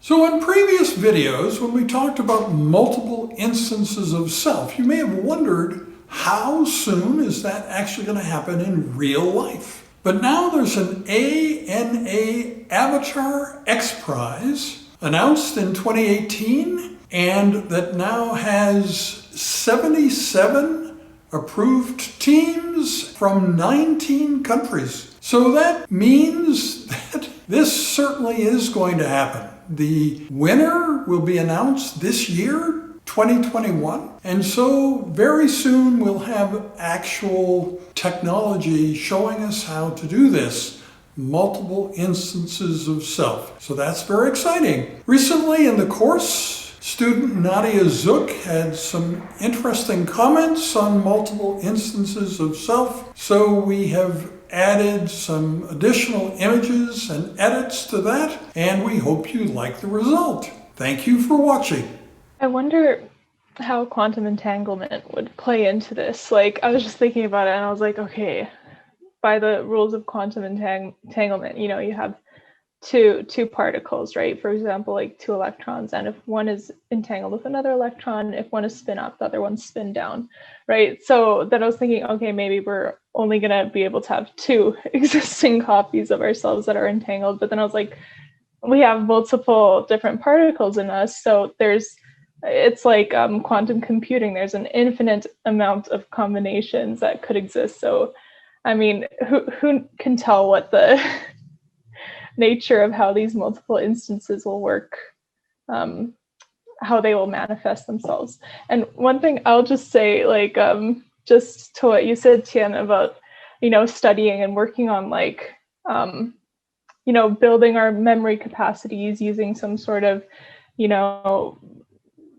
So in previous videos, when we talked about multiple instances of self, you may have wondered how soon is that actually going to happen in real life? But now there's an ANA Avatar X Prize announced in 2018 and that now has 77 approved teams from 19 countries. So that means that this certainly is going to happen. The winner will be announced this year, 2021. And so very soon we'll have actual technology showing us how to do this. Multiple instances of self. So that's very exciting. Recently in the course, student Nadiya had some interesting comments on multiple instances of self. So we have added some additional images and edits to that, and we hope you like the result. Thank you for watching. I wonder how quantum entanglement would play into this. Like, I was just thinking about it and I was like, okay, by the rules of quantum entanglement, you know, you have two particles, right? For example, like two electrons, and if one is entangled with another electron, if one is spin up, the other one's spin down, right? So then I was thinking, okay, maybe we're only gonna be able to have two existing copies of ourselves that are entangled. But then I was like, we have multiple different particles in us, so it's like quantum computing. There's an infinite amount of combinations that could exist. So, I mean, who can tell what the nature of how these multiple instances will work, how they will manifest themselves. And one thing I'll just say, like, just to what you said, Tian, about, you know, studying and working on, like, you know, building our memory capacities using some sort of, you know,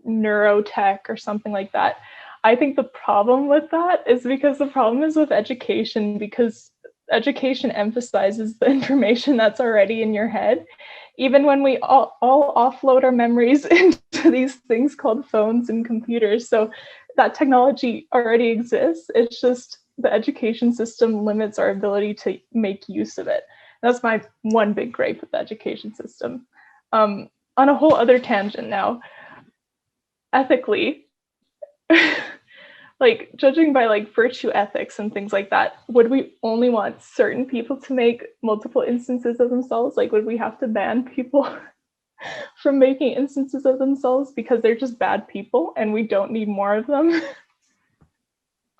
neurotech or something like that. I think the problem with that is because the problem is with education, because education emphasizes the information that's already in your head. Even when we all offload our memories into these things called phones and computers. So that technology already exists. It's just the education system limits our ability to make use of it. That's my one big gripe with the education system. On a whole other tangent now, ethically, like, judging by like virtue ethics and things like that, would we only want certain people to make multiple instances of themselves? Like, would we have to ban people from making instances of themselves because they're just bad people and we don't need more of them?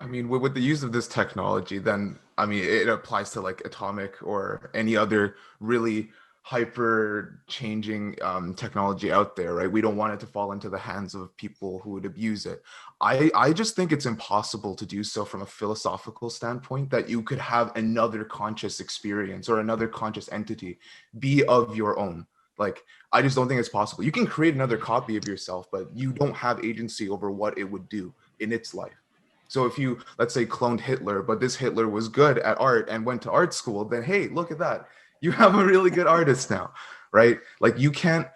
I mean, with the use of this technology, then, I mean, it applies to like atomic or any other really hyper changing technology out there, right? We don't want it to fall into the hands of people who would abuse it. I just think it's impossible to do so from a philosophical standpoint, that you could have another conscious experience or another conscious entity be of your own. Like, I just don't think it's possible. You can create another copy of yourself, but you don't have agency over what it would do in its life. So if you, let's say, cloned Hitler, but this Hitler was good at art and went to art school, then hey, look at that. You have a really good artist now, right? Like, you can't,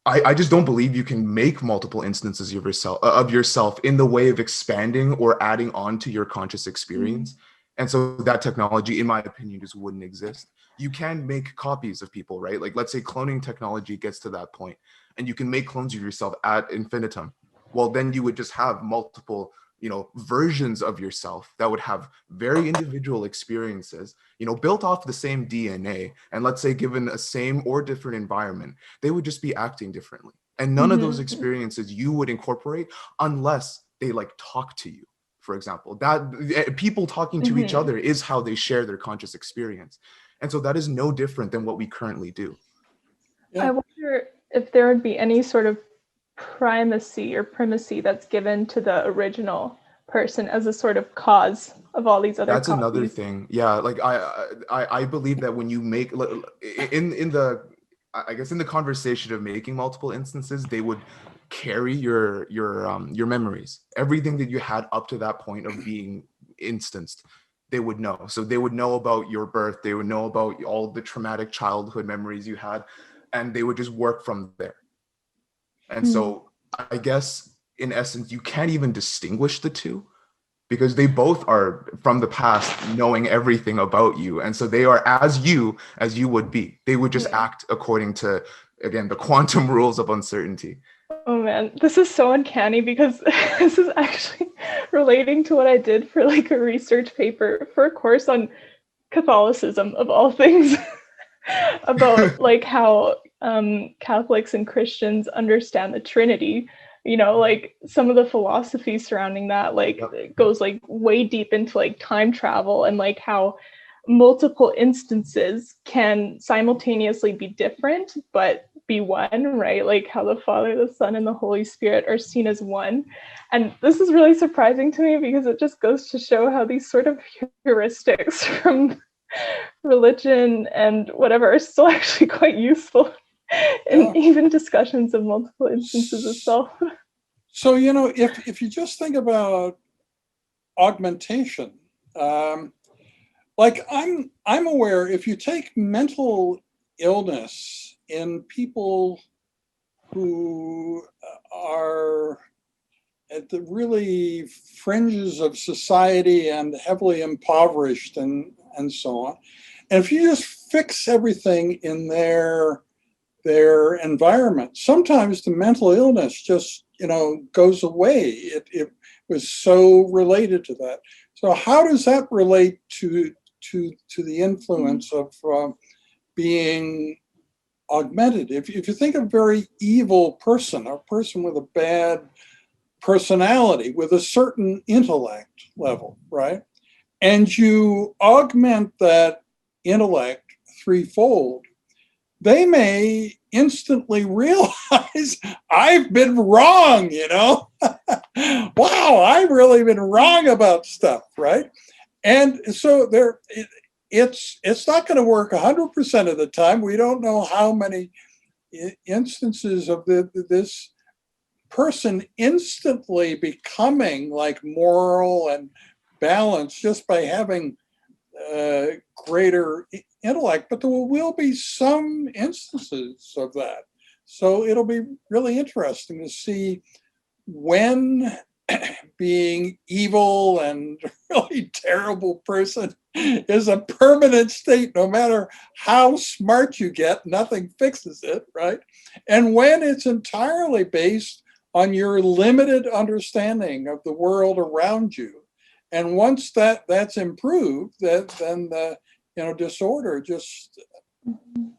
I just don't believe you can make multiple instances of yourself in the way of expanding or adding on to your conscious experience. And so that technology, in my opinion, just wouldn't exist. You can make copies of people, right? Like, let's say cloning technology gets to that point and you can make clones of yourself ad infinitum. Well, then you would just have multiple, you know, versions of yourself that would have very individual experiences, you know, built off the same DNA. And let's say given a same or different environment, they would just be acting differently. And none of those experiences you would incorporate unless they like talk to you, for example. That people talking to each other is how they share their conscious experience. And so that is no different than what we currently do. Yeah. I wonder if there would be any sort of primacy that's given to the original person as a sort of cause of all these other That's copies. another thing. Yeah, like I believe that when you make in the, I guess in the conversation of making multiple instances, they would carry your memories, everything that you had up to that point of being instanced. They would know. So they would know about your birth. They would know about all the traumatic childhood memories you had, and they would just work from there. And so I guess in essence, you can't even distinguish the two because they both are from the past knowing everything about you. And so they are as you would be. They would just act according to again, the quantum rules of uncertainty. Oh man, this is so uncanny because this is actually relating to what I did for like a research paper for a course on Catholicism of all things, about like how Catholics and Christians understand the Trinity. You know, like some of the philosophy surrounding that, like it goes like way deep into like time travel and like how multiple instances can simultaneously be different but be one, right? Like how the Father, the Son, and the Holy Spirit are seen as one. And this is really surprising to me because it just goes to show how these sort of heuristics from religion and whatever are still actually quite useful in even discussions of multiple instances of self. So, you know, if you just think about augmentation, like I'm aware, if you take mental illness in people who are at the really fringes of society and heavily impoverished and so on, and if you just fix everything in their environment, sometimes the mental illness just, you know, goes away. It was so related to that. So how does that relate to the influence of being augmented? If you think of a very evil person, a person with a bad personality, with a certain intellect level, right? And you augment that intellect threefold, they may instantly realize I've been wrong, you know? Wow, I've really been wrong about stuff, right? And so it's not going to work 100% of the time. We don't know how many instances of this person instantly becoming like moral and balanced just by having greater intellect, but there will be some instances of that. So it'll be really interesting to see when being evil and really terrible person is a permanent state. No matter how smart you get, nothing fixes it, right? And when it's entirely based on your limited understanding of the world around you. And once that's improved, then the disorder just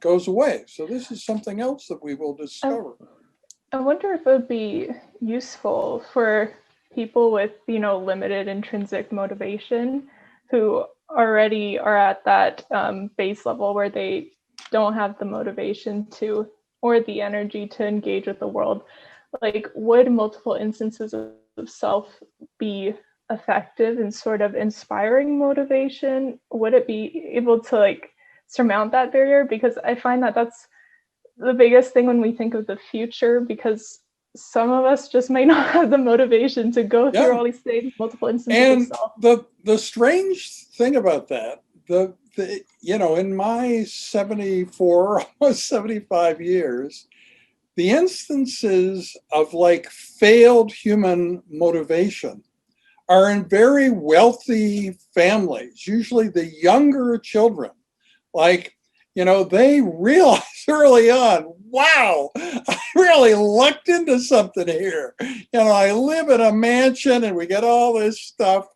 goes away. So this is something else that we will discover. I wonder if it would be useful for people with, limited intrinsic motivation who already are at that base level where they don't have the motivation to, or the energy to engage with the world. Like, would multiple instances of self be effective in sort of inspiring motivation? Would it be able to surmount that barrier? Because I find that that's the biggest thing when we think of the future, because some of us just might not have the motivation to go through all these things, multiple instances of self. And the strange thing about that, in my 74, almost 75 years, the instances of failed human motivation are in very wealthy families, usually the younger children. They realize early on, wow, I really lucked into something here. I live in a mansion and we get all this stuff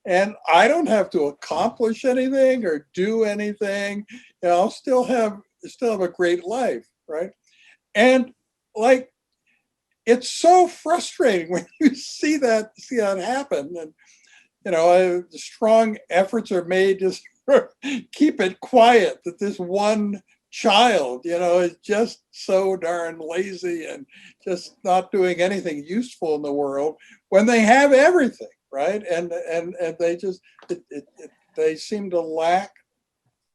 and I don't have to accomplish anything or do anything. I'll still have a great life, right? And it's so frustrating when you see that happen. And, strong efforts are made to keep it quiet that this one child, is just so darn lazy and just not doing anything useful in the world when they have everything, right? And they just, they seem to lack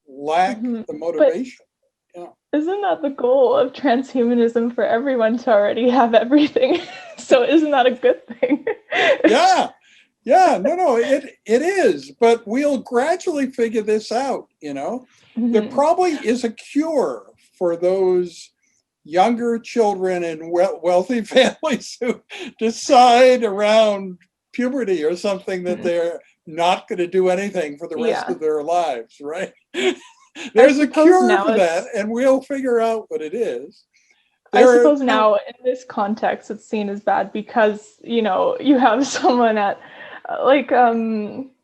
the motivation. Isn't that the goal of transhumanism, for everyone to already have everything? So isn't that a good thing? Yeah, no, it is, but we'll gradually figure this out, There probably is a cure for those younger children in wealthy families who decide around puberty or something that they're not going to do anything for the rest of their lives, right? There's a cure for that, and we'll figure out what it is. I suppose now in this context, it's seen as bad because, you have someone at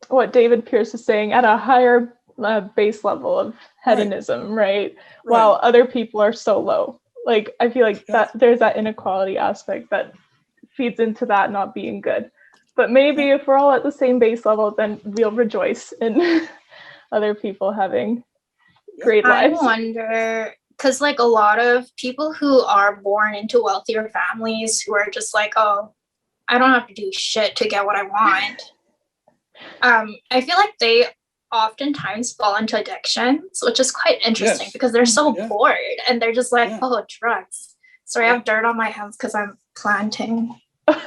what David Pierce is saying, at a higher base level of hedonism, right? While other people are so low. Like, I feel like that there's that inequality aspect that feeds into that not being good. But maybe if we're all at the same base level, then we'll rejoice in other people having great lives. I wonder, because like a lot of people who are born into wealthier families who are just like, oh, I don't have to do shit to get what I want. I feel like they oftentimes fall into addictions, which is quite interesting because they're so bored and they're just like, oh, drugs. Sorry, I have dirt on my hands because I'm planting.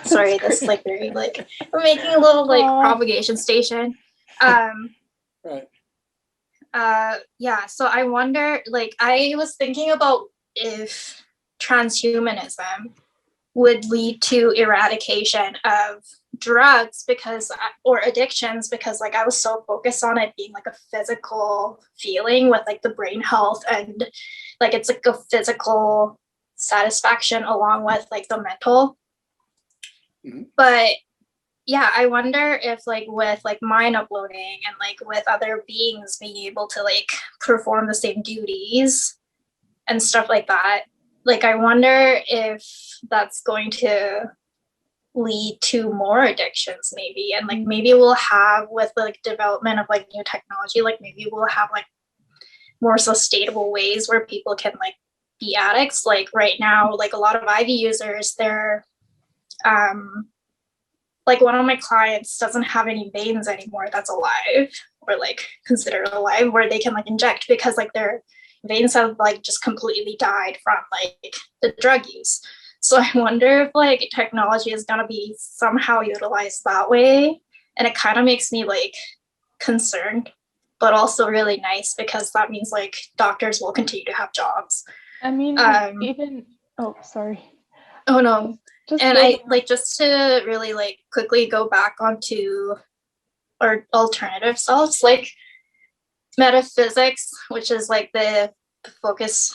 Sorry, this is like very like, we're making a little like propagation station. Yeah, so I wonder, like, I was thinking about if transhumanism would lead to eradication of drugs or addictions, because like I was so focused on it being like a physical feeling with like the brain health, and like it's like a physical satisfaction along with like the mental. But yeah, I wonder if like with like mind uploading and like with other beings being able to like perform the same duties and stuff like that, like I wonder if that's going to lead to more addictions maybe. And like maybe we'll have, with like development of like new technology, like maybe we'll have like more sustainable ways where people can like be addicts. Like right now, like a lot of IV users, they're like one of my clients doesn't have any veins anymore that's alive or like considered alive, where they can like inject, because like their veins have like just completely died from like the drug use. So I wonder if like technology is going to be somehow utilized that way. And it kind of makes me like concerned, but also really nice, because that means like doctors will continue to have jobs. I mean, oh, sorry. Oh no. I like, just to really like quickly go back onto our alternative selves, like metaphysics, which is like the focus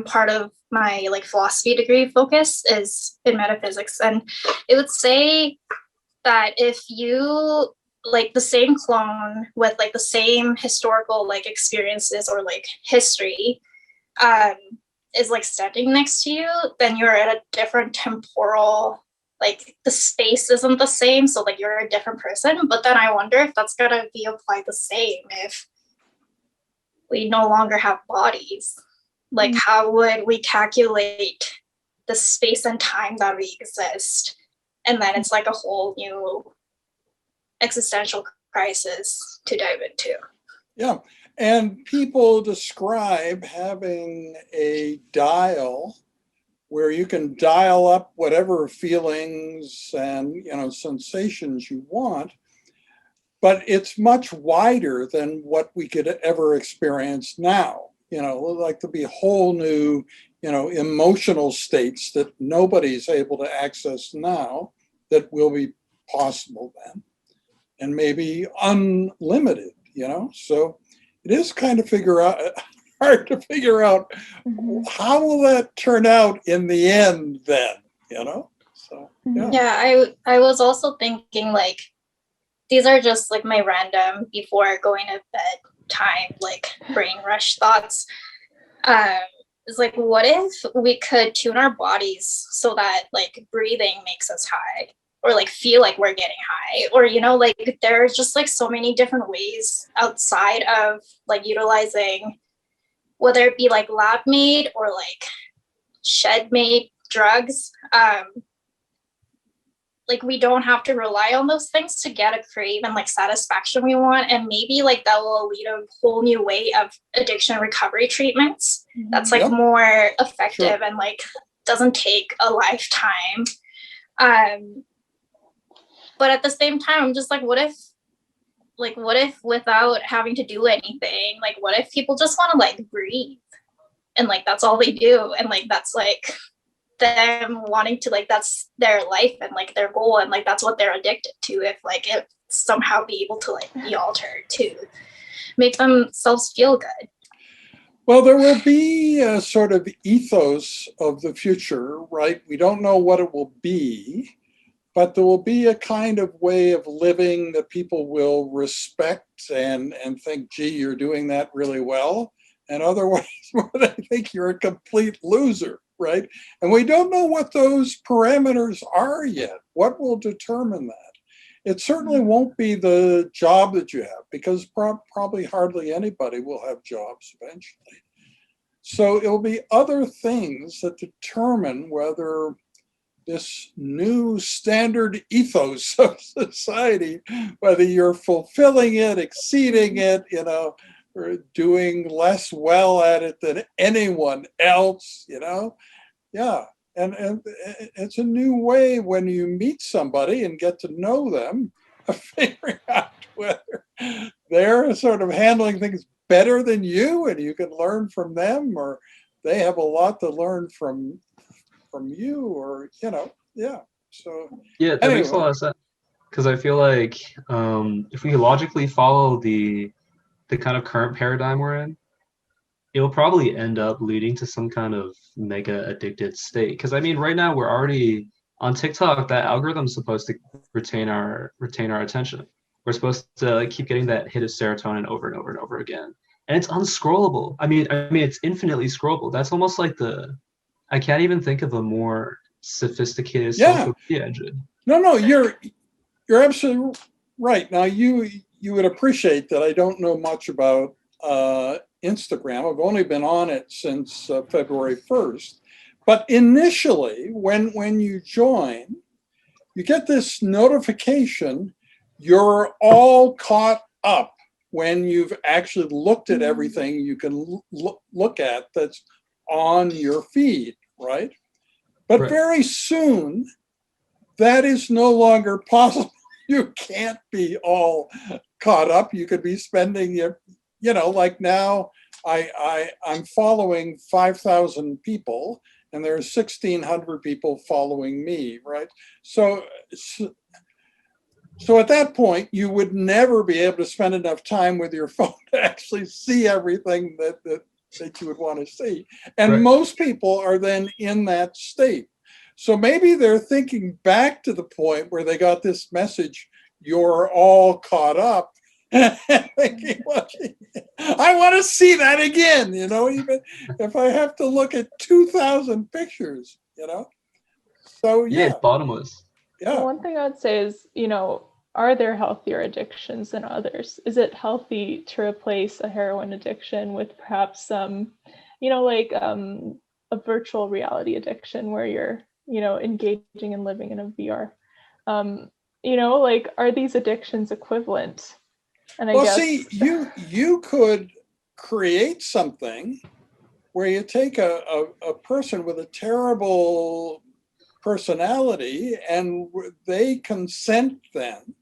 part of my like philosophy degree focus is in metaphysics. And it would say that if you like the same clone with like the same historical like experiences or like history is like standing next to you, then you're at a different temporal, like the space isn't the same, so like you're a different person. But then I wonder if that's gonna be applied the same if we no longer have bodies. Like how would we calculate the space and time that we exist? And then it's like a whole new existential crisis to dive into. Yeah. And people describe having a dial where you can dial up whatever feelings and sensations you want, but it's much wider than what we could ever experience now. Like there'll be whole new, emotional states that nobody's able to access now that will be possible then, and maybe unlimited, so it is kind of hard to figure out how will that turn out in the end then, So yeah, I was also thinking like these are just like my random before going to bed time like brain rush thoughts. It's like, what if we could tune our bodies so that like breathing makes us high, or like feel like we're getting high, or like there's just like so many different ways outside of like utilizing, whether it be like lab made or like shed made drugs. Like we don't have to rely on those things to get a crave and like satisfaction we want. And maybe like that will lead a whole new way of addiction recovery treatments that's like more effective and like doesn't take a lifetime. But at the same time, I'm just like, what if without having to do anything, like what if people just want to like breathe and like that's all they do, and like that's like them wanting to like that's their life and like their goal, and like that's what they're addicted to, if like it somehow be able to like be altered to make themselves feel good. Well, there will be a sort of ethos of the future, right? We don't know what it will be, but there will be a kind of way of living that people will respect and think, gee, you're doing that really well. And otherwise, they think you're a complete loser, right? And we don't know what those parameters are yet. What will determine that? It certainly won't be the job that you have, because probably hardly anybody will have jobs eventually. So it'll be other things that determine whether this new standard ethos of society, whether you're fulfilling it, exceeding it, or doing less well at it than anyone else, Yeah. And it's a new way when you meet somebody and get to know them, of figuring out whether they're sort of handling things better than you and you can learn from them, or they have a lot to learn from you, or yeah. So Yeah, that makes a anyway, lot of sense. Because I feel like if we logically follow the kind of current paradigm we're in, it'll probably end up leading to some kind of mega addicted state. Because I mean, right now we're already on TikTok. That algorithm's supposed to retain our attention. We're supposed to like keep getting that hit of serotonin over and over and over again, and it's unscrollable. I mean, it's infinitely scrollable. That's almost like I can't even think of a more sophisticated yeah. social media engine. No, you're absolutely right. Now you would appreciate that I don't know much about Instagram. I've only been on it since February 1st. But initially, when you join, you get this notification, you're all caught up when you've actually looked at everything you can look at that's on your feed, right? But Right. very soon, that is no longer possible. You can't be all caught up. You could be spending like now I'm following 5,000 people and there's 1,600 people following me, right? So at that point, you would never be able to spend enough time with your phone to actually see everything that you would want to see. And Right. most people are then in that state. So maybe they're thinking back to the point where they got this message, you're all caught up. Thinking, well, I want to see that again, even if I have to look at 2,000 pictures, So Yeah, it's bottomless. Yeah. Well, one thing I'd say is, are there healthier addictions than others? Is it healthy to replace a heroin addiction with perhaps some, a virtual reality addiction where you're, engaging and living in a VR? Are these addictions equivalent? And I guess, see, you could create something where you take a person with a terrible personality and they consent then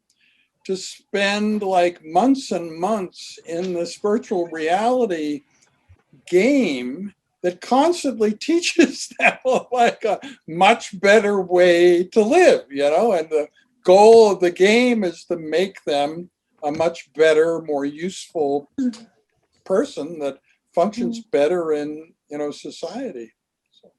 to spend like months and months in this virtual reality game that constantly teaches them like a much better way to live, and the goal of the game is to make them a much better, more useful person that functions better in, society. So.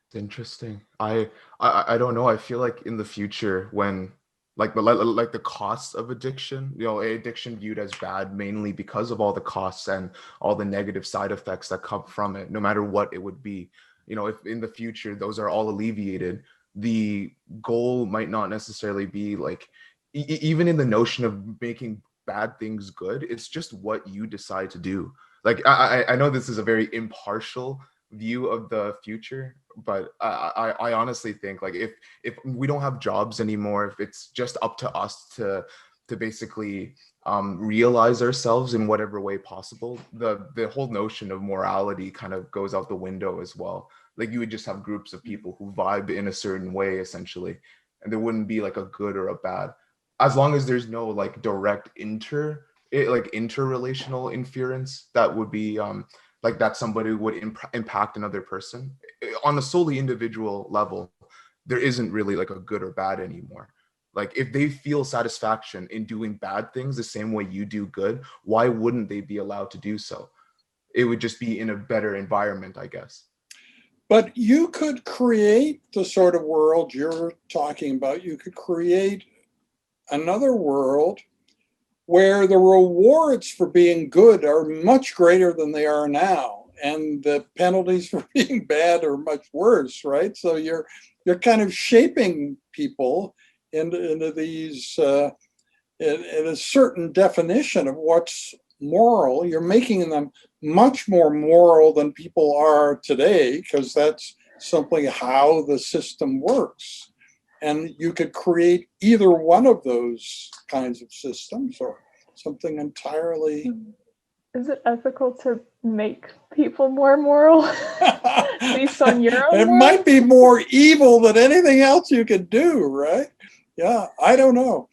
It's interesting. I don't know. I feel like in the future when like the costs of addiction, addiction viewed as bad mainly because of all the costs and all the negative side effects that come from it, no matter what it would be. If in the future those are all alleviated, the goal might not necessarily be like even in the notion of making bad things good. It's just what you decide to do. Like I know this is a very impartial view of the future, but I honestly think like if we don't have jobs anymore, if it's just up to us to basically realize ourselves in whatever way possible, the whole notion of morality kind of goes out the window as well. Like you would just have groups of people who vibe in a certain way essentially, and there wouldn't be like a good or a bad, as long as there's no like direct interrelational inference that would be like that somebody would impact another person on a solely individual level. There isn't really like a good or bad anymore. Like if they feel satisfaction in doing bad things the same way you do good, why wouldn't they be allowed to do so? it would just be in a better environment, I guess. But you could create the sort of world you're talking about. You could create another world where the rewards for being good are much greater than they are now, and the penalties for being bad are much worse, right? So you're kind of shaping people into these in a certain definition of what's moral. You're making them much more moral than people are today, because that's simply how the system works. And you could create either one of those kinds of systems or something entirely. Is it ethical to make people more moral based on your own It morals? might be more evil than anything else you could do, right? Yeah, I don't know.